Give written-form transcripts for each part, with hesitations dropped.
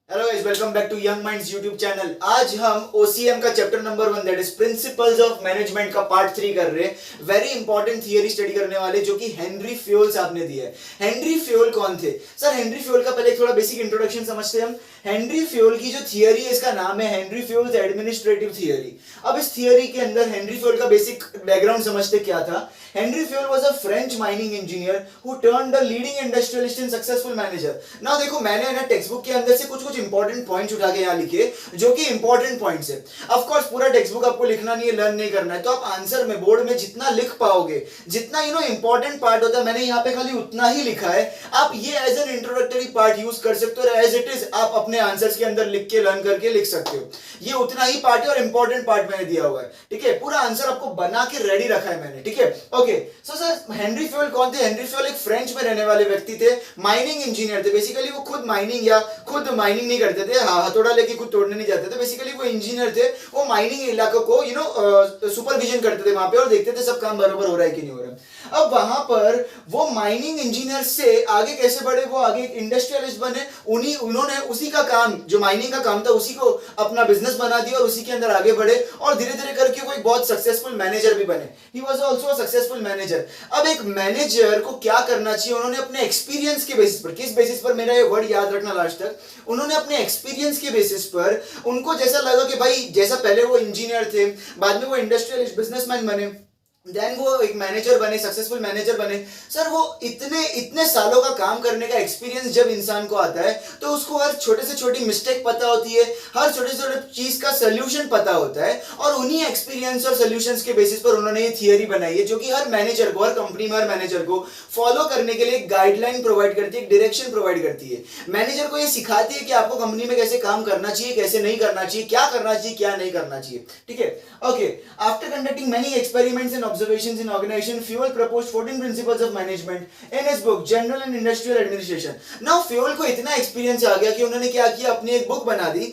Hello guys, welcome back to Young Minds YouTube channel. आज हम OCM का chapter number 1 that is principles of management का part 3 कर रहे हैं। वेरी इंपॉर्टेंट थियरी स्टडी करने वाले जो कि हेनरी फ्योल साहब ने दिया है। हेनरी फ्योल कौन थे सर? हेनरी फ्योल का पहले थोड़ा बेसिक इंट्रोडक्शन समझते हैं हम। हेनरी फ्योल की जो थियरी है इसका नाम है हेनरी फ्योल्स एडमिनिस्ट्रेटिव थियरी। अब इस थियरी के अंदर हेनरी फ्योल का बेसिक बैकग्राउंड समझते क्या था। Henry Fayol was a French mining engineer who turned a leading industrialist in successful manager. Now देखो, मैंने ना टेक्स्ट बुक के अंदर से कुछ कुछ इंपॉर्टेंट पॉइंट्स उठा के यहाँ लिखे जो कि इंपॉर्टेंट पॉइंट्स है। ऑफ कोर्स पूरा टेक्स्ट बुक आपको लिखना नहीं है, लर्न नहीं करना है, तो आप आंसर में बोर्ड में जितना लिख पाओगे, जितना इंपॉर्टेंट पार्ट होता है, मैंने यहाँ पे खाली उतना ही लिखा है। आप ये as an introductory part use कर सकते हो और एज इट इज आप अपने आंसर्स के अंदर लिख के लर्न करके लिख सकते हो। ये उतना ही पार्ट है और इंपॉर्टेंट पार्ट मैंने दिया हुआ है। ठीक है, पूरा आंसर आपको बना के रेडी रखा है मैंने। ठीक है, okay. So sir, Henry Fayol कौन थे? हेनरी फ्योल एक फ्रेंच में रहने वाले व्यक्ति थे, माइनिंग इंजीनियर थे। बेसिकली वो खुद माइनिंग नहीं करते थे, हथौड़ा लेके खुद तोड़ने नहीं जाते थे। बेसिकली वो इंजीनियर थे। वो माइनिंग इलाकों को सुपरविजन करते थे वहां पे और देखते थे सब काम बराबर हो रहा है कि नहीं हो रहा है। अब वहां पर वो माइनिंग इंजीनियर से आगे कैसे बढ़े? वो आगे एक इंडस्ट्रियलिस्ट बने। उन्होंने उसी का काम, जो माइनिंग का काम था, उसी को अपना बिजनेस बना दिया और उसी के अंदर आगे बढ़े और धीरे धीरे करके वो एक बहुत सक्सेसफुल मैनेजर भी बने। He was also a successful manager. अब एक मैनेजर को क्या करना चाहिए? उन्होंने अपने एक्सपीरियंस के बेसिस पर, किस बेसिस पर, मेरा ये वर्ड याद रखना लास्ट तक, उन्होंने अपने एक्सपीरियंस के बेसिस पर, उनको जैसा लगा कि भाई जैसा पहले वो इंजीनियर थे, बाद में वो इंडस्ट्रियलिस्ट बिजनेसमैन बने, देन वो एक मैनेजर बने, सक्सेसफुल मैनेजर बने। सर, वो इतने सालों का काम करने का एक्सपीरियंस जब इंसान को आता है तो उसको हर छोटे से छोटी मिस्टेक पता होती है, हर छोटे से छोटे चीज का सोल्यूशन पता होता है और उन्हीं एक्सपीरियंस और सोल्यूशंस के बेसिस पर उन्होंने ये थियरी बनाई है जो कि हर मैनेजर को, हर कंपनी में हर मैनेजर को फॉलो करने के लिए एक गाइडलाइन प्रोवाइड करती है, एक डायरेक्शन प्रोवाइड करती है। मैनेजर को ये सिखाती है कि आपको कंपनी में कैसे काम करना चाहिए, कैसे नहीं करना चाहिए, क्या करना चाहिए, क्या नहीं करना चाहिए। ठीक है, okay. After conducting many experiments and observations in organization, Fewell proposed 14 principles of management in his book General and Industrial Administration. Now Fewell को इतना एक्सपीरियंस आ गया कि उन्होंने क्या किया, अपनी एक बुक बना दी।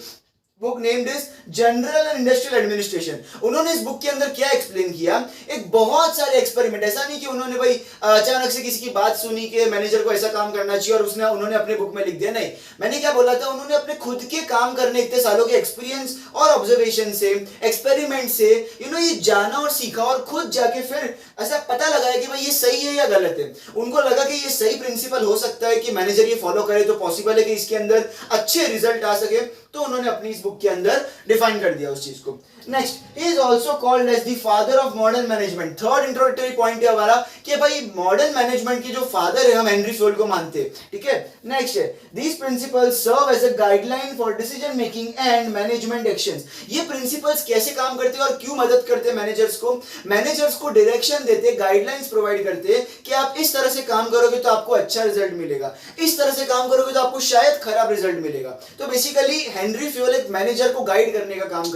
Book named is general and industrial administration. उन्होंने इस बुक के अंदर क्या एक्सप्लेन किया, एक बहुत सारे एक्सपेरिमेंट। ऐसा नहीं कि उन्होंने भाई अचानक से किसी की बात सुनी कि मैनेजर को ऐसा काम करना चाहिए और उन्होंने अपने बुक में लिख दिया। नहीं, मैंने क्या बोला था, उन्होंने अपने खुद के काम करने, इतने सालों के एक्सपीरियंस और ऑब्जर्वेशन से, एक्सपेरिमेंट से ये जाना और सीखा और खुद जाके फिर ऐसा पता लगाया कि भाई ये सही है या गलत है। उनको लगा कि ये सही प्रिंसिपल हो सकता है कि मैनेजर ये फॉलो करे तो पॉसिबल है कि इसके अंदर अच्छे रिजल्ट आ सके, तो उन्होंने अपनी इस बुक के अंदर डिफाइन कर दिया उस चीज को। Next, he is also called as the father of modern management. Third introductory point है हमारा कि भाई मॉडर्न मैनेजमेंट के जो फादर है हम हेनरी फ्योल को मानते हैं। ठीक है, नेक्स्ट है, these principles serve as a guideline for decision making and management actions. ये प्रिंसिपल्स कैसे काम करते हैं और क्यों मदद करते हैं मैनेजर्स को डायरेक्शन देते, गाइडलाइंस प्रोवाइड करते कि आप इस तरह से काम करोगे तो आपको अच्छा रिजल्ट मिलेगा, इस तरह से काम करोगे तो आपको शायद खराब रिजल्ट मिलेगा। तो बेसिकली हेनरी फ्योल एक मैनेजर को गाइड करने का काम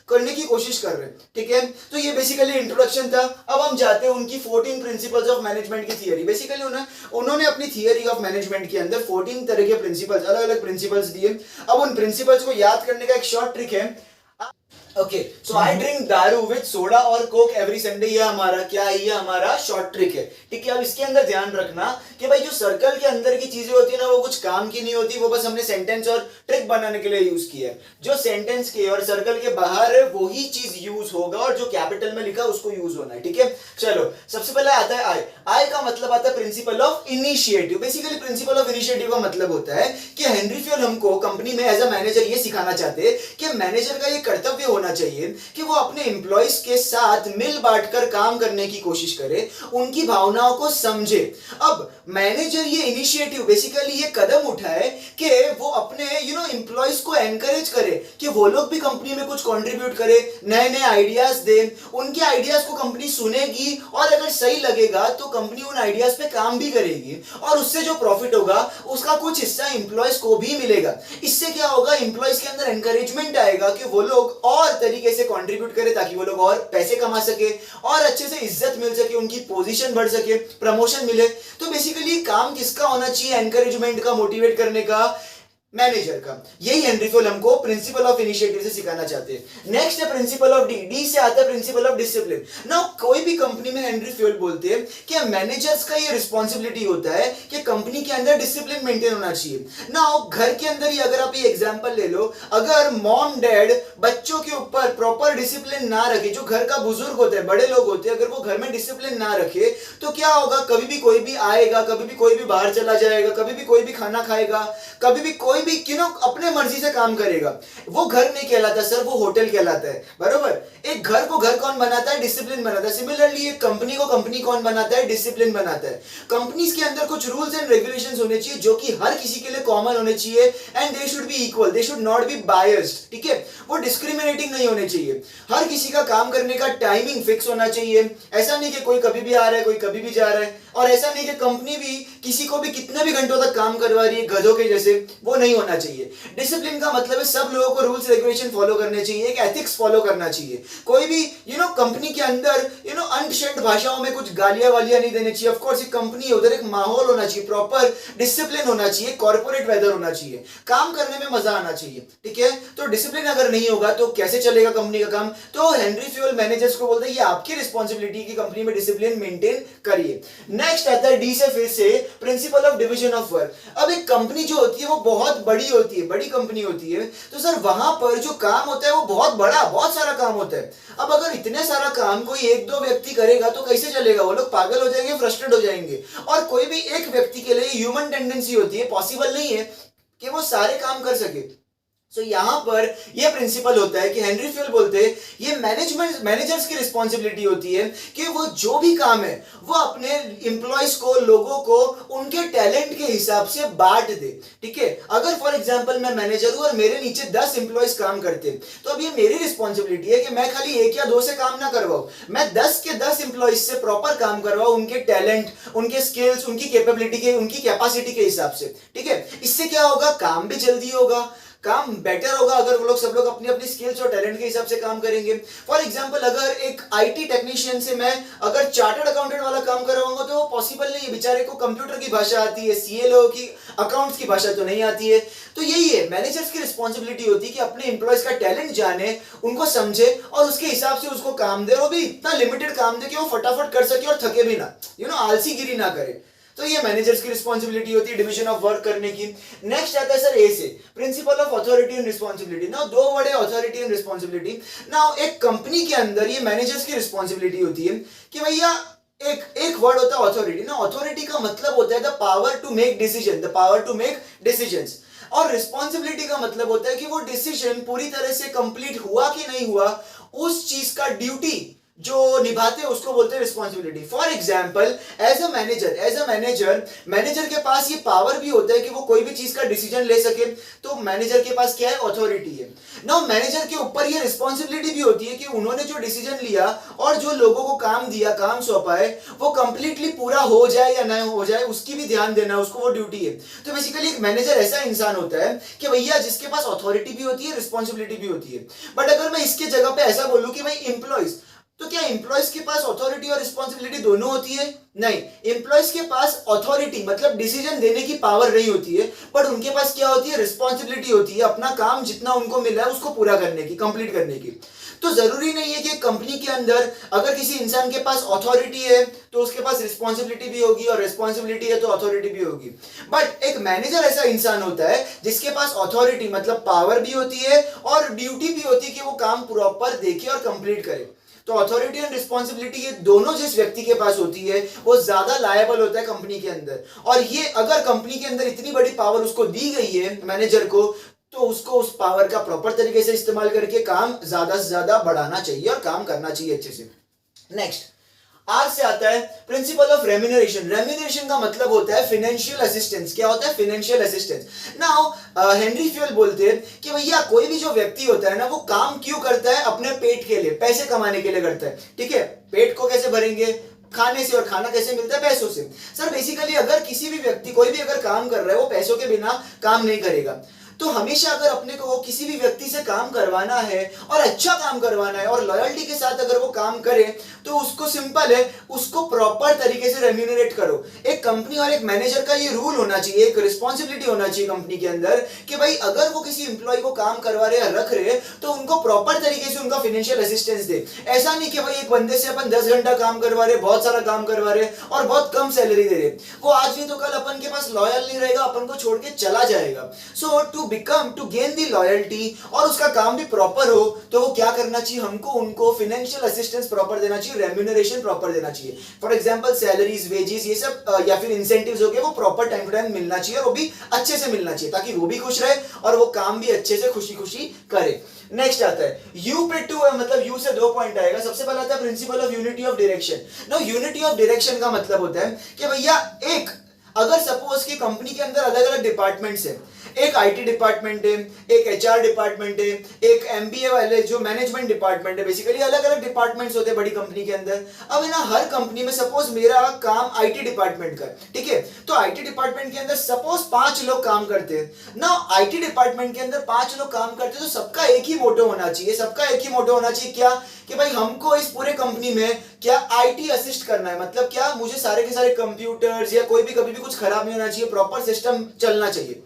करने की कोशिश कर रहे हैं। ठीक है, तो ये बेसिकली इंट्रोडक्शन था। अब हम जाते हैं उनकी 14 प्रिंसिपल्स ऑफ मैनेजमेंट की थियरी। बेसिकली उन्होंने अपनी थियरी ऑफ मैनेजमेंट के अंदर 14 तरह के प्रिंसिपल्स, अलग अलग प्रिंसिपल्स दिए। अब उन प्रिंसिपल्स को याद करने का एक शॉर्ट ट्रिक है। ओके, सो आई ड्रिंक दारू विद सोडा और कोक एवरी संडे। ये हमारा क्या है? ये हमारा शॉर्ट ट्रिक है। ठीक है, अब इसके अंदर ध्यान रखना कि भाई जो सर्कल के अंदर की चीजें होती है ना, वो कुछ काम की नहीं होती, वो बस हमने सेंटेंस और ट्रिक बनाने के लिए यूज किया है। जो सेंटेंस के और सर्कल के बाहर है वही चीज यूज होगा और जो कैपिटल में लिखा उसको यूज होना है। ठीक है, चलो सबसे पहले आता है आई। आई का मतलब आता है principle of initiative. Basically principle of initiative का मतलब होता है कि हेनरी फ्योल हमको कंपनी में एज अ मैनेजर ये सिखाना चाहते हैं कि मैनेजर का ये कर्तव्य होना चाहिए कि वो अपने एम्प्लॉइज के साथ मिल बांटकर काम करने की कोशिश करे, उनकी भावनाओं को समझे। अब मैनेजर ये इनिशिएटिव, बेसिकली ये कदम उठाए कि वो अपने एम्प्लॉइज को एनकरेज करे कि वो लोग भी कंपनी में कुछ कंट्रीब्यूट करे, नए नए आइडियाज दे। उनके आइडियाज को कंपनी सुनेगी और अगर सही लगेगा तो कंपनी उन आइडियाज पे काम भी करेगी और उससे जो प्रॉफिट होगा उसका कुछ हिस्सा एम्प्लॉइज को भी मिलेगा। इससे क्या होगा, एम्प्लॉइज के अंदर एनकरेजमेंट आएगा कि वो लोग और तरीके से कंट्रीब्यूट करें ताकि वो लोग और पैसे कमा सके और अच्छे से इज्जत मिल सके, उनकी पोजीशन बढ़ सके, प्रमोशन मिले। तो बेसिकली काम किसका होना चाहिए? एनकरेजमेंट का, मोटिवेट करने का, मैनेजर का। यही हेनरी फ्यूल हमको प्रिंसिपल ऑफ इनिशिएटिव से सिखाना चाहते हैं। नेक्स्ट है प्रिंसिपल ऑफ डी। डी से आता है प्रिंसिपल ऑफ डिसिप्लिन। नाउ कोई भी कंपनी में हेनरी फ्यूल बोलते हैं कि मैनेजर्स का ये रिस्पॉन्सिबिलिटी होता है कि कंपनी के अंदर डिसिप्लिन मेंटेन होना चाहिए। नाउ घर के अंदर ही अगर आप ये एग्जांपल ले लो, अगर मॉम डैड बच्चों के ऊपर प्रॉपर डिसिप्लिन ना रखे, जो घर का बुजुर्ग होता है, बड़े लोग होते हैं, अगर वो घर में डिसिप्लिन ना रखे तो क्या होगा, कभी भी कोई भी आएगा, कभी भी कोई भी बाहर चला जाएगा, कभी भी कोई भी खाना खाएगा, कभी भी कोई भी अपने मर्जी से काम करेगा। वो घर नहीं कहलाता सर, वो होटल कहलाता है। बरोबर, एक घर को घर कौन बनाता है? डिसिप्लिन बनाता है। सिमिलरली एक कंपनी को कंपनी कौन बनाता है? डिसिप्लिन बनाता है। कंपनीज के अंदर कुछ रूल्स एंड रेगुलेशंस होने चाहिए जो कि हर किसी के लिए कॉमन होने चाहिए, and they should be equal, they should not be biased. ठीक है, वो डिस्क्रिमिनेटिंग नहीं होने चाहिए। हर किसी का काम करने का टाइमिंग फिक्स होना चाहिए। ऐसा नहीं कि कोई कभी भी आ रहा है, कोई कभी भी जा रहा है, और ऐसा नहीं कि कंपनी भी किसी को भी कितने भी घंटों तक काम करवा रही है गधों के जैसे, वो नहीं होना चाहिए। डिसिप्लिन का मतलब है सब लोगों को रूल्स रेगुलेशन फॉलो करने चाहिए, एक एथिक्स फॉलो करना चाहिए। कोई भी कंपनी के अंदर अनशेंट भाषाओं में कुछ गालियां वालियां नहीं देनी चाहिए। ऑफ कोर्स एक कंपनी है, उधर एक माहौल होना चाहिए, प्रॉपर डिसिप्लिन होना चाहिए, कॉर्पोरेट वेदर होना चाहिए, काम करने में मजा आना चाहिए। ठीक है, तो डिसिप्लिन अगर नहीं होगा तो कैसे चलेगा कंपनी का काम? तो हेनरी फ्यूल मैनेजर्स को बोलते हैं ये आपकी रिस्पॉन्सिबिलिटी की कंपनी में डिसिप्लिन मेंटेन करिए। नेक्स्ट आता है डी से फिर से principle of division of work. अब एक कंपनी जो होती है वो बहुत बड़ी होती है, बड़ी कंपनी होती है, तो सर वहां पर जो काम होता है वो बहुत बड़ा, बहुत सारा काम होता है। अब अगर इतने सारा काम कोई एक दो व्यक्ति करेगा तो कैसे चलेगा? वो लोग पागल हो जाएंगे, फ्रस्ट्रेट हो जाएंगे। और कोई भी एक व्यक्ति के लिए ह्यूमन टेंडेंसी होती है, पॉसिबल नहीं है कि वो सारे काम कर सके। सो यहां पर यह प्रिंसिपल होता है कि हेनरी फ्यूल बोलते हैं ये मैनेजर्स की रिस्पॉन्सिबिलिटी होती है कि वो जो भी काम है वो अपने एम्प्लॉयज को, लोगों को उनके टैलेंट के हिसाब से बांट दे। ठीक है, अगर फॉर एग्जांपल मैं मैनेजर हूं और मेरे नीचे 10 एम्प्लॉयज काम करते हैं, तो अब ये मेरी रिस्पॉन्सिबिलिटी है कि मैं खाली 1 या 2 से काम ना करवाऊं, मैं 10 के 10 एम्प्लॉयज से प्रॉपर काम करवाऊं, उनके टैलेंट, उनके स्किल्स, उनकी कैपेबिलिटी के, उनकी कैपेसिटी के हिसाब से। ठीक है, इससे क्या होगा? काम भी जल्दी होगा, काम बेटर होगा अगर वो लोग सब लोग अपनी अपनी स्किल्स और टैलेंट के हिसाब से काम करेंगे। फॉर एग्जांपल अगर एक आईटी टेक्नीशियन से मैं अगर चार्टर्ड अकाउंटेंट वाला काम करवाऊंगा तो वो पॉसिबल नहीं है, बेचारे को कंप्यूटर की भाषा आती है, सीए लोगों की अकाउंट्स की भाषा तो नहीं आती है। तो यही है, मैनेजर्स की रिस्पॉन्सिबिलिटी होती है कि अपने एम्प्लॉयज का टैलेंट जाने, उनको समझे और उसके हिसाब से उसको काम दे, और वो भी इतना लिमिटेड काम दे कि वो फटाफट कर सके और थके भी ना, आलसीगिरी ना करे। तो ये मैनेजर्स की रिस्पॉन्सिबिलिटी होती है डिवीजन ऑफ वर्क करने की। नेक्स्ट आता है सर ए से principle of authority and responsibility. Now दो वर्ड है, अथॉरिटी एंड रिस्पॉन्सिबिलिटी। नाउ एक कंपनी के अंदर ये मैनेजर्स की रिस्पॉन्सिबिलिटी होती है कि भैया एक वर्ड होता है अथॉरिटी ना। अथॉरिटी का मतलब होता है the power to make decision, the power to make decisions. और रिस्पॉन्सिबिलिटी का मतलब होता है कि वो डिसीजन पूरी तरह से कंप्लीट हुआ कि नहीं हुआ, उस चीज का ड्यूटी जो निभाते हैं उसको बोलते हैं responsibility. For example as a manager के पास ये पावर भी होता है कि वो कोई भी चीज का डिसीजन ले सके, तो मैनेजर के पास क्या है? अथॉरिटी है। नाउ मैनेजर के ऊपर ये रिस्पॉन्सिबिलिटी भी होती है कि उन्होंने जो डिसीजन लिया और जो लोगों को काम दिया, काम सौंपा है, वो कंप्लीटली पूरा हो जाए या नहीं हो जाए उसकी भी ध्यान देना, उसको वो ड्यूटी है। तो बेसिकली एक मैनेजर ऐसा इंसान होता है कि भैया जिसके पास अथॉरिटी भी होती है, रिस्पॉन्सिबिलिटी भी होती है। बट अगर मैं इसके जगह पे ऐसा बोलूं कि भाई एम्प्लॉयज, तो क्या एम्प्लॉयज के पास अथॉरिटी और रिस्पॉन्सिबिलिटी दोनों होती है? नहीं, एम्प्लॉयज के पास अथॉरिटी मतलब डिसीजन देने की पावर नहीं होती है, बट उनके पास क्या होती है? रिस्पॉन्सिबिलिटी होती है, अपना काम जितना उनको मिला है उसको पूरा करने की, कंप्लीट करने की। तो जरूरी नहीं है कि कंपनी के अंदर अगर किसी इंसान के पास अथॉरिटी है तो उसके पास रिस्पॉन्सिबिलिटी भी होगी, और रिस्पॉन्सिबिलिटी है तो अथॉरिटी भी होगी। बट एक मैनेजर ऐसा इंसान होता है जिसके पास अथॉरिटी मतलब पावर भी होती है और ड्यूटी भी होती है कि वो काम प्रॉपर देखे और कंप्लीट करे। तो अथॉरिटी एंड रिस्पॉन्सिबिलिटी ये दोनों जिस व्यक्ति के पास होती है वो ज्यादा लायबल होता है कंपनी के अंदर। और ये अगर कंपनी के अंदर इतनी बड़ी पावर उसको दी गई है मैनेजर को, तो उसको उस पावर का प्रॉपर तरीके से इस्तेमाल करके काम ज्यादा से ज्यादा बढ़ाना चाहिए और काम करना चाहिए अच्छे से। नेक्स्ट आर से आता है प्रिंसिपल ऑफ रेम्यूनरेशन। रेम्यूनरेशन का मतलब होता है फाइनेंशियल असिस्टेंस। क्या होता है? Financial assistance. Now Henry Fayol बोलते हैं कि भैया कोई भी जो व्यक्ति होता है ना, वो काम क्यों करता है? अपने पेट के लिए, पैसे कमाने के लिए करता है। ठीक है, पेट को कैसे भरेंगे? खाने से। और खाना कैसे मिलता है? पैसों से। सर बेसिकली अगर किसी भी व्यक्ति, कोई भी अगर काम कर रहा है वो पैसों के बिना काम नहीं करेगा। तो हमेशा अगर अपने को किसी भी व्यक्ति से काम करवाना है और अच्छा काम करवाना है और लॉयल्टी के साथ अगर वो काम करे, तो उसको सिंपल है, उसको प्रॉपर तरीके से रेम्यूनरेट करो। एक कंपनी और एक मैनेजर का ये रूल होना चाहिए, एक रिस्पॉन्सिबिलिटी होना चाहिए कंपनी के अंदर कि भाई अगर वो किसी एम्प्लॉय को काम करवा रहे या रख रहे तो उनको प्रॉपर तरीके से उनका फाइनेंशियल असिस्टेंस दे। ऐसा नहीं कि भाई एक बंदे से अपन 10 घंटा काम करवा रहे, बहुत सारा काम करवा रहे और बहुत कम सैलरी दे रहे, वो आज नहीं तो कल अपन के पास लॉयल नहीं रहेगा, अपन को छोड़ के चला जाएगा। सो टू गेन दी लॉयल्टी और उसका काम भी प्रॉपर हो, तो वो क्या करना चाहिए, हमको उनको फाइनेंशियल असिस्टेंस प्रॉपर देना चाहिए, रेम्यूनरेशन प्रॉपर देना चाहिए। फॉर एग्जांपल सैलरीज, वेजेस, ये सब या फिर इंसेंटिव्स हो गए, वो प्रॉपर टाइम टू टाइम मिलना चाहिए और वो भी अच्छे से मिलना चाहिए, ताकि वो भी खुश रहे और वो काम भी अच्छे से खुशी खुशी करे। नेक्स्ट आता है यू पे टू, मतलब यू से 2 पॉइंट आएगा। सबसे पहला आता है principle of unity of direction. No, unity of direction का मतलब होता है कि भैया एक, अगर सपोज की कंपनी के अंदर अलग अलग डिपार्टमेंट्स हैं, एक आईटी डिपार्टमेंट है, एक एचआर डिपार्टमेंट है, एक एमबीए वाले जो मैनेजमेंट डिपार्टमेंट है, बेसिकली अलग अलग डिपार्टमेंट्स होते हैं बड़ी कंपनी के अंदर। अब है ना, हर कंपनी में सपोज मेरा काम आईटी डिपार्टमेंट का, ठीक है, तो आईटी डिपार्टमेंट के अंदर सपोज 5 लोग काम करते हैं ना। आईटी डिपार्टमेंट के अंदर 5 लोग काम करते हैं, तो सबका एक ही मोटो होना चाहिए, सबका एक ही मोटो होना चाहिए, क्या कि भाई हमको इस पूरे कंपनी में क्या आईटी असिस्ट करना है। मतलब क्या, मुझे सारे के सारे कंप्यूटर्स या कोई भी कभी भी कुछ खराब नहीं होना चाहिए, प्रॉपर सिस्टम चलना चाहिए।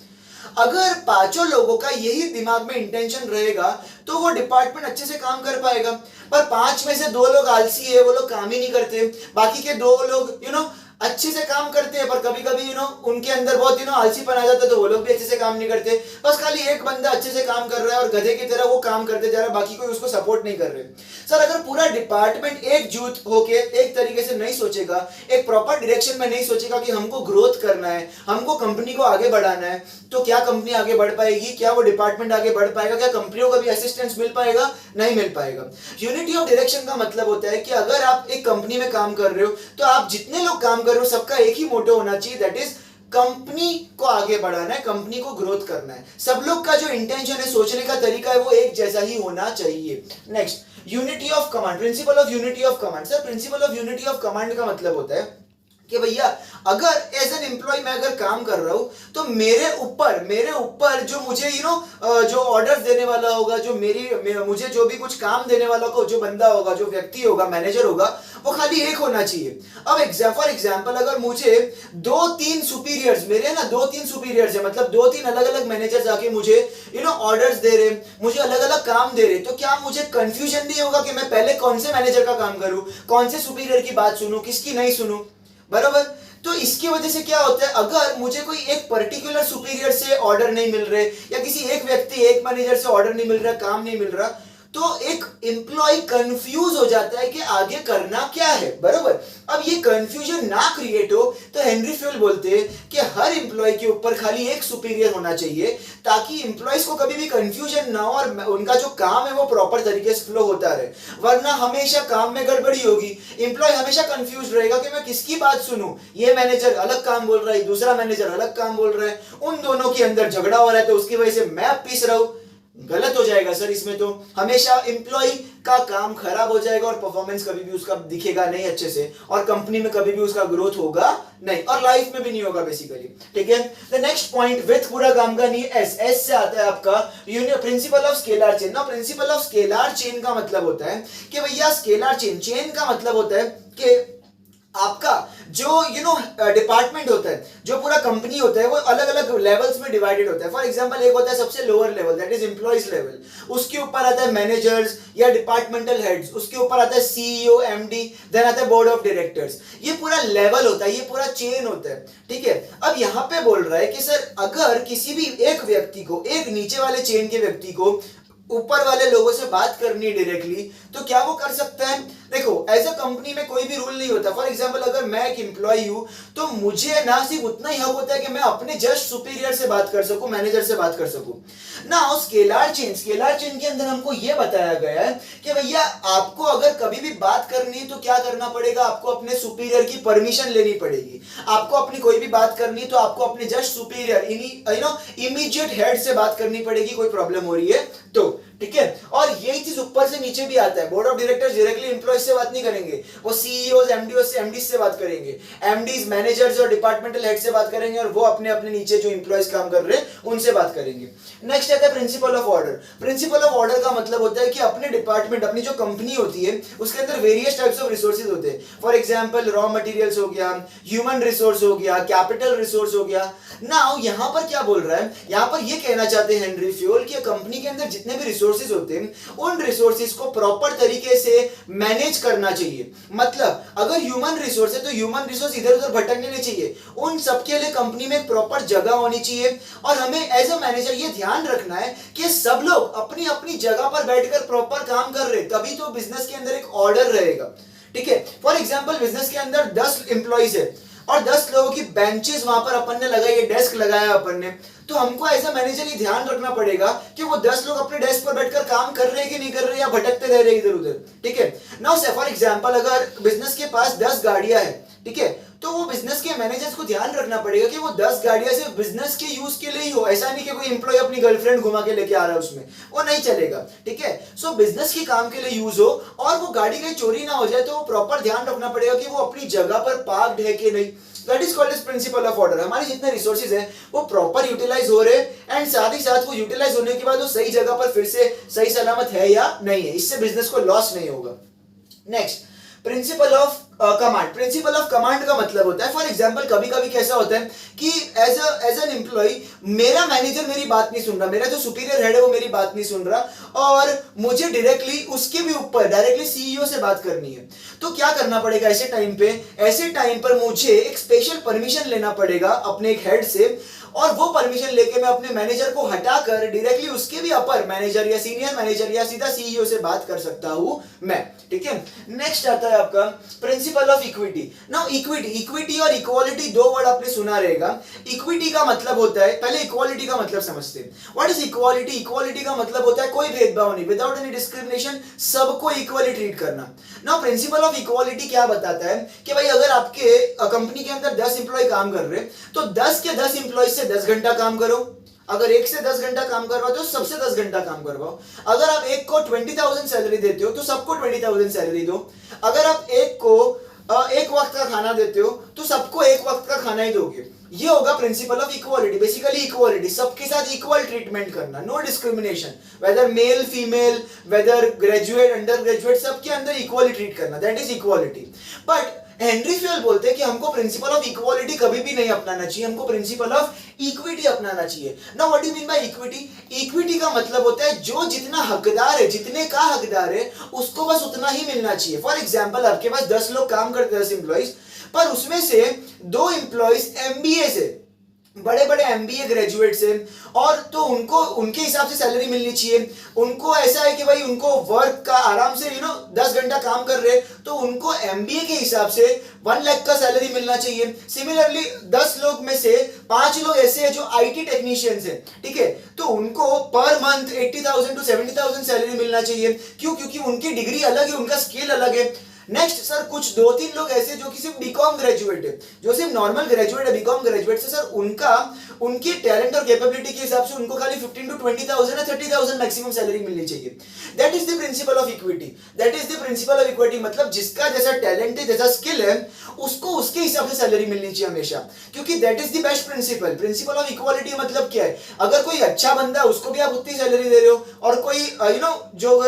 अगर 5 लोगों का यही दिमाग में इंटेंशन रहेगा तो वो डिपार्टमेंट अच्छे से काम कर पाएगा। पर 5 में से 2 लोग आलसी है, वो लोग काम ही नहीं करते, बाकी के 2 लोग अच्छे से काम करते हैं, पर कभी कभी उनके अंदर बहुत आलसीपन आ जाता है, तो वो लोग भी अच्छे से काम नहीं करते। बस खाली एक बंदा अच्छे से काम कर रहा है और गधे की तरह वो काम करते जा रहा है, बाकी कोई उसको सपोर्ट नहीं कर रहे। सर, अगर पूरा डिपार्टमेंट एकजुट होके एक तरीके से नहीं सोचेगा, एक प्रॉपर डायरेक्शन में नहीं सोचेगा कि हमको ग्रोथ करना है, हमको कंपनी को आगे बढ़ाना है, तो क्या कंपनी आगे बढ़ पाएगी, क्या वो डिपार्टमेंट आगे बढ़ पाएगा, क्या कंपनियों को भी असिस्टेंस मिल पाएगा, नहीं मिल पाएगा। यूनिटी ऑफ डायरेक्शन का मतलब होता है कि अगर आप एक कंपनी में काम कर रहे हो, तो आप जितने लोग काम कर रहे हो सबका एक ही मोटो होना चाहिए, दैट इज कंपनी को आगे बढ़ाना है, कंपनी को ग्रोथ करना है। सब लोग का जो इंटेंशन है, सोचने का तरीका है, वो एक जैसा ही होना चाहिए। Next, unity of command, principal of unity of command. Sir, principal of unity of command का मतलब होता है कि भैया अगर एज एन एम्प्लॉय मैं अगर काम कर रहा हूं, तो मेरे ऊपर जो मुझे जो ऑर्डर्स देने वाला होगा, जो मुझे जो भी कुछ काम देने वाला को जो बंदा होगा, जो व्यक्ति होगा, मैनेजर होगा, वो खाली एक होना चाहिए। अब फॉर एग्जांपल अगर मुझे 2-3 सुपीरियर्स, मेरे ना 2-3 सुपीरियर्स है, मतलब 2-3 अलग अलग मैनेजर्स आके मुझे ऑर्डर्स दे रहे, मुझे अलग अलग काम दे रहे, तो क्या मुझे कंफ्यूजन नहीं होगा कि मैं पहले कौन से मैनेजर का काम करूं, कौन से सुपीरियर की बात सुनूं, किसकी नहीं सुनूं, बराबर? तो इसकी वजह से क्या होता है, अगर मुझे कोई एक पर्टिकुलर सुपीरियर से ऑर्डर नहीं मिल रहे या किसी एक व्यक्ति, एक मैनेजर से ऑर्डर नहीं मिल रहा, काम नहीं मिल रहा, तो एक एम्प्लॉय कंफ्यूज हो जाता है कि आगे करना क्या है, बराबर? अब ये कंफ्यूजन ना क्रिएट हो, तो हेनरी फ्यूल बोलते हैं कि हर एम्प्लॉय के ऊपर खाली एक सुपीरियर होना चाहिए, ताकि एम्प्लॉयज को कभी भी कंफ्यूजन ना हो और उनका जो काम है वो प्रॉपर तरीके से फ्लो होता रहे। वरना हमेशा काम में गड़बड़ी होगी, एम्प्लॉय हमेशा कंफ्यूज रहेगा कि मैं किसकी बात सुनूं, ये मैनेजर अलग काम बोल रहा है, दूसरा मैनेजर अलग काम बोल रहा है, उन दोनों के अंदर झगड़ा हो रहा है, तो उसकी वजह से मैं पीस रहा हूं, गलत हो जाएगा सर। इसमें तो हमेशा एम्प्लॉय का काम खराब हो जाएगा और परफॉर्मेंस कभी भी उसका दिखेगा नहीं अच्छे से, और कंपनी में कभी भी उसका ग्रोथ होगा नहीं, और लाइफ में भी नहीं होगा बेसिकली, ठीक है। द नेक्स्ट पॉइंट, विथ पूरा काम का नहीं, एस से आता है आपका प्रिंसिपल ऑफ स्केलर चेन। ना, प्रिंसिपल ऑफ स्केलर चेन का मतलब होता है कि भैया स्केलर चेन का मतलब होता है कि आपका जो डिपार्टमेंट होता है, जो पूरा कंपनी होता है, वो अलग अलग लेवल्स में डिवाइडेड होता है। फॉर एग्जांपल एक होता है सबसे lower level, that is employees level, उसके ऊपर आता है मैनेजर्स या डिपार्टमेंटल हेड्स, उसके ऊपर आता है सीईओ, एमडी, देन आता है बोर्ड ऑफ डायरेक्टर्स। ये पूरा लेवल होता है, ये पूरा चेन होता है, ठीक है। अब यहाँ पे बोल रहा है कि सर अगर किसी भी एक व्यक्ति को, एक नीचे वाले चेन के व्यक्ति को ऊपर वाले लोगों से बात करनी है डायरेक्टली, तो क्या वो कर सकता है? देखो, एज अ कंपनी में कोई भी रूल नहीं होता। फॉर एग्जांपल अगर मैं एक एम्प्लॉय हूं, तो मुझे ना सिर्फ उतना ही हक होता है कि मैं अपने जस्ट सुपीरियर से बात कर सकूं, मैनेजर से बात कर सकूं ना। स्केलर चेन के अंदर हमको यह बताया गया है कि भैया आपको अगर कभी भी बात करनी है तो क्या करना पड़ेगा, आपको अपने सुपीरियर की परमिशन लेनी पड़ेगी। आपको अपनी कोई भी बात करनी है तो आपको अपने जस्ट सुपीरियर इमीडिएट हेड से बात करनी पड़ेगी, कोई प्रॉब्लम हो रही है तो, ठीक है। और यही चीज ऊपर से नीचे भी आता है। Board of directors directly employ से बात नहीं करेंगे, वो सीईओज एमडी से बात करेंगे, एमडीज मैनेजर्स और डिपार्टमेंटल हेड से बात करेंगे, और वो अपने अपने नीचे जो एम्प्लॉयज काम कर रहे हैं उनसे बात करेंगे। नेक्स्ट आता है principle of order. Principal of order का मतलब होता है कि अपने डिपार्टमेंट, अपनी जो कंपनी होती है उसके अंदर वेरियस टाइप्स ऑफ रिसोर्सेज होते हैं। फॉर एग्जांपल रॉ मटेरियल्स हो गया, ह्यूमन रिसोर्स हो गया, कैपिटल रिसोर्स हो गया। नाउ यहां पर क्या बोल रहा है, यहां पर ये कहना चाहते हैं हेनरी फ्यूल कि कंपनी के अंदर जितने भी रिसोर्सेज होते हैं उन रिसोर्सेज को प्रॉपर तरीके से मैनेज करना चाहिए। मतलब अगर ह्यूमन रिसोर्स है तो ह्यूमन रिसोर्स इधर उधर भटकने नहीं चाहिए, उन सबके लिए कंपनी में एक प्रॉपर जगह होनी चाहिए। और हमें एज अ मैनेजर ये ध्यान रखना है कि सब लोग अपनी अपनी जगह पर बैठकर प्रॉपर काम कर रहे, तभी तो बिजनेस के अंदर एक ऑर्डर रहेगा। ठीक है। फॉर एग्जांपल बिजनेस के अंदर 10 एम्प्लॉइज है और 10 लोगों की बेंचेस वहां पर अपन ने लगाई है, डेस्क लगाया अपन ने, तो हमको ऐसा मैनेजर ये ध्यान रखना पड़ेगा कि वो 10 लोग अपने डेस्क पर बैठकर काम कर रहे हैं कि नहीं कर रहे, या भटकते रह रहे इधर उधर। ठीक है। नाउ से फॉर एग्जांपल अगर बिजनेस के पास 10 गाड़ियां हैं, ठीक है, तो वो बिजनेस के मैनेजर्स को ध्यान रखना पड़ेगा कि वो 10 गाड़ियां सिर्फ बिजनेस के यूज के लिए ही हो। ऐसा नहीं कि कोई एम्प्लॉय अपनी गर्लफ्रेंड घुमा के लेके आ रहा है उसमें, वो नहीं चलेगा। ठीक है। सो बिजनेस के काम के लिए यूज हो और वो गाड़ी कहीं चोरी ना हो जाए, तो वो प्रॉपर ध्यान रखना पड़ेगा कि वो अपनी जगह पर पार्क्ड है कि नहीं। That is called as principle of order. हमारे जितने रिसोर्सेज हैं वो प्रॉपर यूटिलाइज हो रहे हैं, एंड साथ ही साथ वो यूटिलाइज होने के बाद वो सही जगह पर फिर से सही सलामत है या नहीं है, इससे बिजनेस को लॉस नहीं होगा। Next, principle of command. Principle of command का मतलब होता है, फॉर एग्जांपल कभी कभी कैसा होता है कि एज एन एम्प्लॉय मेरा मैनेजर मेरी बात नहीं सुन रहा, मेरा जो सुपीरियर हेड है वो मेरी बात नहीं सुन रहा और मुझे डायरेक्टली उसके भी ऊपर डायरेक्टली सीईओ से बात करनी है। तो क्या करना पड़ेगा ऐसे टाइम पे? ऐसे टाइम पर मुझे एक स्पेशल परमिशन लेना पड़ेगा अपने एक हेड से, और वो परमिशन लेके मैं अपने मैनेजर को हटाकर डायरेक्टली उसके भी अपर मैनेजर या सीनियर मैनेजर या सीधा सीईओ से बात कर सकता हूं मैं। ठीक है। नेक्स्ट आता है आपका principle of equity. Now equity और इक्वालिटी दो वर्ड आपने सुना रहेगा। इक्विटी का मतलब होता है, पहले इक्वालिटी का मतलब समझते हैं। What is equality? इक्वालिटी का मतलब होता है कोई भेदभाव नहीं, विदाउट एनी डिस्क्रिमिनेशन, सबको इक्वली ट्रीट करना। नाउ प्रिंसिपल ऑफ इक्वालिटी क्या बताता है कि भाई अगर आपके कंपनी के अंदर 10 एम्प्लॉय काम कर रहे हैं तो 10 के 10 एम्प्लॉय से 10 घंटा काम करो। अगर एक से 10 घंटा काम करवाते हो सबसे 10 घंटा काम करवाओ। अगर आप एक को 20,000 सैलरी देते हो तो सबको 20,000 सैलरी दो। अगर आप एक को एक वक्त का खाना देते हो तो सबको एक वक्त का खाना ही दोगे। ये होगा principle of equality. Basically equality, सबके साथ इक्वल ट्रीटमेंट करना, no discrimination, whether male female, whether graduate under graduate, सबके अंदर इक्वली ट्रीट करना, that is equality. But Henry Fayol बोलते हैं कि हमको प्रिंसिपल ऑफ इक्वालिटी कभी भी नहीं अपनाना चाहिए, हमको प्रिंसिपल ऑफ इक्विटी अपनाना चाहिए। Now what do you mean by equity? Equity का मतलब होता है जो जितना हकदार है, जितने का हकदार है उसको बस उतना ही मिलना चाहिए। फॉर एग्जांपल आपके पास 10 लोग काम करते हैं, 10 एम्प्लॉइज, पर उसमें से 2 एम्प्लॉइज एमबीए से, बड़े बड़े एमबीए ग्रेजुएट से, और तो उनको उनके हिसाब से सैलरी मिलनी चाहिए। उनको ऐसा है कि भाई उनको वर्क का आराम से 10 घंटा काम कर रहे तो उनको एमबीए के हिसाब से 1 लाख का सैलरी मिलना चाहिए। सिमिलरली 10 लोग में से 5 लोग ऐसे हैं जो आईटी टेक्नीशियंस हैं, ठीक है, तो उनको पर मंथ 80,000 to 70,000 सैलरी मिलना चाहिए। क्यों? क्योंकि उनकी डिग्री अलग है, उनका स्किल अलग है। नेक्स्ट सर, कुछ 2-3 लोग ऐसे जो कि सिर्फ बीकॉम ग्रेजुएट है, जो सिर्फ नॉर्मल ग्रेजुएट है, बीकॉम ग्रेजुएट से सर उनके टैलेंट और कैपेबिलिटी के हिसाब से उनको खाली 15 to 20,000 या 30,000 मैक्सिमम सैलरी मिलनी चाहिए। That is the principle of equity. That is the principle of equity, मतलब जिसका जैसा टैलेंट है, जैसा स्किल है, उसको उसके हिसाब से सैलरी मिलनी चाहिए हमेशा, क्योंकि that is the best principle. Principle of equality मतलब क्या है? अगर कोई अच्छा बंदा है उसको भी आप उतनी सैलरी दे रहे हो, और कोई जो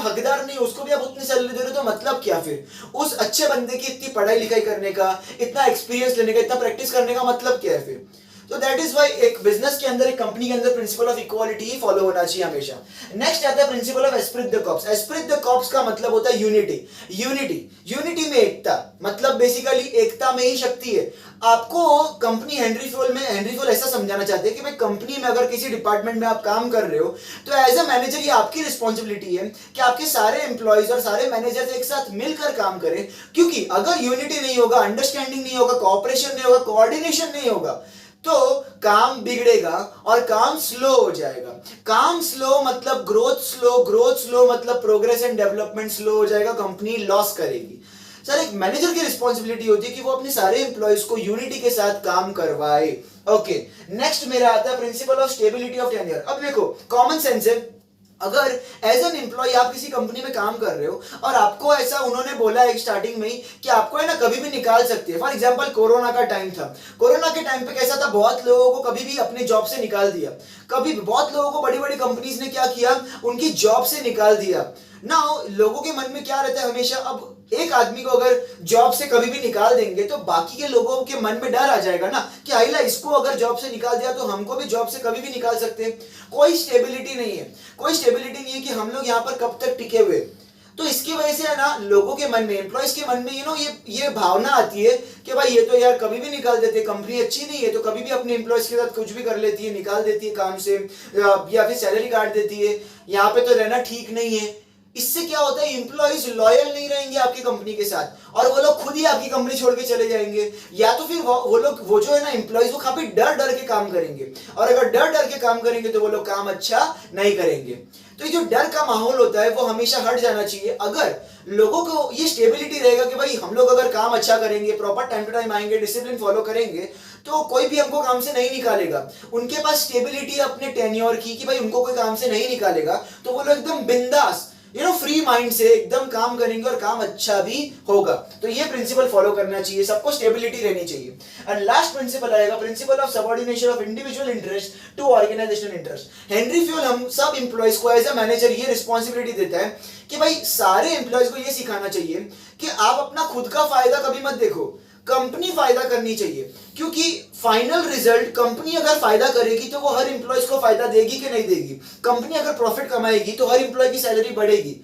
हकदार नहीं उसको भी आप उतनी सैलरी दे रहे हो, तो मतलब क्या फिर? उस अच्छे बंदे की इतनी पढ़ाई लिखाई करने का, इतना एक्सपीरियंस लेने का, इतना प्रैक्टिस करने का मतलब क्या है फिर? तो दैट इज व्हाई एक बिजनेस के अंदर, एक कंपनी के अंदर principal of equality he follow होना चाहिए हमेशा। नेक्स्ट आता है principle of Spirit the corps. Spirit the corps का मतलब होता है यूनिटी में एकता, मतलब बेसिकली एकता में ही शक्ति है। आपको कंपनी हेनरी फ्यूल ऐसा समझाना चाहते हैं कि भाई कंपनी में अगर किसी डिपार्टमेंट में आप काम कर रहे हो तो एज अ मैनेजर ये आपकी रिस्पॉन्सिबिलिटी है कि आपके सारे एम्प्लॉयज और सारे मैनेजर्स एक साथ मिलकर काम करें, क्योंकि अगर यूनिटी नहीं होगा, अंडरस्टैंडिंग नहीं होगा, कोऑपरेशन नहीं होगा, कोऑर्डिनेशन नहीं होगा, तो काम बिगड़ेगा और काम स्लो हो जाएगा। काम स्लो मतलब ग्रोथ स्लो मतलब प्रोग्रेस एंड डेवलपमेंट स्लो हो जाएगा, कंपनी लॉस करेगी। सर, एक मैनेजर की रिस्पॉन्सिबिलिटी होती है कि वो अपने सारे एम्प्लॉयज को यूनिटी के साथ काम करवाए। ओके, नेक्स्ट मेरा आता है principle of stability of tenure. अब देखो, कॉमन सेंस है, अगर एज एन एम्प्लॉय आप किसी कंपनी में काम कर रहे हो और आपको ऐसा उन्होंने बोला है स्टार्टिंग में ही कि आपको है ना कभी भी निकाल सकते हैं। फॉर एग्जांपल कोरोना का टाइम था, कोरोना के टाइम पे कैसा था, बहुत लोगों को कभी भी अपने जॉब से निकाल दिया, कभी भी बहुत लोगों को बड़ी बड़ी कंपनीज ने क्या किया, उनकी जॉब से निकाल दिया ना। लोगों के मन में क्या रहता है हमेशा, अब एक आदमी को अगर जॉब से कभी भी निकाल देंगे तो बाकी के लोगों के मन में डर आ जाएगा ना कि आइला इसको अगर जॉब से निकाल दिया तो हमको भी जॉब से कभी भी निकाल सकते हैं। कोई स्टेबिलिटी नहीं है, कोई स्टेबिलिटी नहीं है कि हम लोग यहाँ पर कब तक टिके हुए। तो इसकी वजह से है ना लोगों के मन में, एम्प्लॉयज के मन में ये भावना आती है कि भाई ये तो यार कभी भी निकाल देते, कंपनी अच्छी नहीं है तो कभी भी अपने एम्प्लॉयज के साथ कुछ भी कर लेती है, निकाल देती है काम से या फिर सैलरी काट देती है, यहाँ पे तो रहना ठीक नहीं है। इससे क्या होता है, एम्प्लॉइज लॉयल नहीं रहेंगे आपकी कंपनी के साथ और वो लोग खुद ही आपकी कंपनी छोड़ के चले जाएंगे, या तो फिर वो जो है ना एम्प्लॉइज वो काफी डर डर के काम करेंगे, और अगर डर डर के काम करेंगे तो वो लोग काम अच्छा नहीं करेंगे। तो ये जो डर का माहौल होता है वो हमेशा हट जाना चाहिए। अगर लोगों को ये स्टेबिलिटी रहेगा कि भाई हम लोग अगर काम अच्छा करेंगे, प्रॉपर टाइम टू टाइम आएंगे, डिसिप्लिन फॉलो करेंगे, तो कोई भी हमको काम से नहीं निकालेगा। उनके पास स्टेबिलिटी अपने टेन्योर की कि भाई उनको कोई काम से नहीं निकालेगा, तो वो लोग एकदम बिंदास फ्री माइंड से एकदम काम करेंगे और काम अच्छा भी होगा। तो ये प्रिंसिपल फॉलो करना चाहिए, सबको स्टेबिलिटी रहनी चाहिए। एंड लास्ट प्रिंसिपल आएगा principle of subordination of individual interest to organisational interest. Henry Fayol हम सब एम्प्लॉयज को एज अ मैनेजर ये रिस्पॉन्सिबिलिटी देता है कि भाई सारे एम्प्लॉयज को ये सिखाना चाहिए कि आप अपना खुद का फायदा कभी मत देखो, कंपनी फायदा करनी चाहिए। क्योंकि फाइनल रिजल्ट, कंपनी अगर फायदा करेगी तो वो हर एम्प्लॉयज को फायदा देगी कि नहीं देगी। कंपनी अगर प्रॉफिट कमाएगी तो हर एम्प्लॉय की सैलरी बढ़ेगी।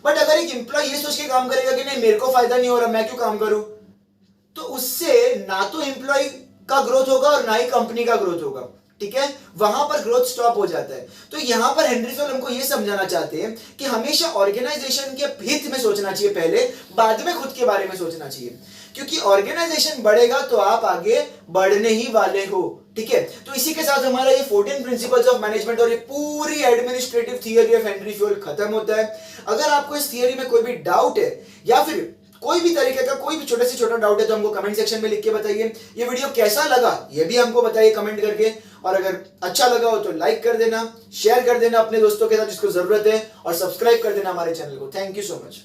बट अगर एक एम्प्लॉय ये सोच के काम करेगा कि नहीं मेरे को फायदा नहीं हो रहा, मैं क्यों काम करूं, तो उससे ना तो एम्प्लॉय का ग्रोथ होगा और ना ही कंपनी का ग्रोथ होगा। ठीक है, वहां पर ग्रोथ स्टॉप हो जाता है। तो यहां पर हेनरी फ्यूल हमको यह समझाना चाहते हैं कि हमेशा ऑर्गेनाइजेशन के हित में सोचना चाहिए पहले, बाद में खुद के बारे में सोचना चाहिए। क्योंकि ऑर्गेनाइजेशन बढ़ेगा तो आप आगे बढ़ने ही वाले हो। ठीक है, तो इसी के साथ हमारा ये 14 प्रिंसिपल्स ऑफ मैनेजमेंट और ये पूरी administrative theory of Henry fuel खत्म होता है। अगर आपको इस थियरी में कोई भी डाउट है या फिर कोई भी तरीके का कोई भी छोटे से छोटा डाउट है तो हमको कमेंट सेक्शन में लिख के बताइए। ये वीडियो कैसा लगा ये भी हमको बताइए कमेंट करके, और अगर अच्छा लगा हो तो लाइक कर देना, शेयर कर देना अपने दोस्तों के साथ जिसको जरूरत है, और सब्सक्राइब कर देना हमारे चैनल को। Thank you so much.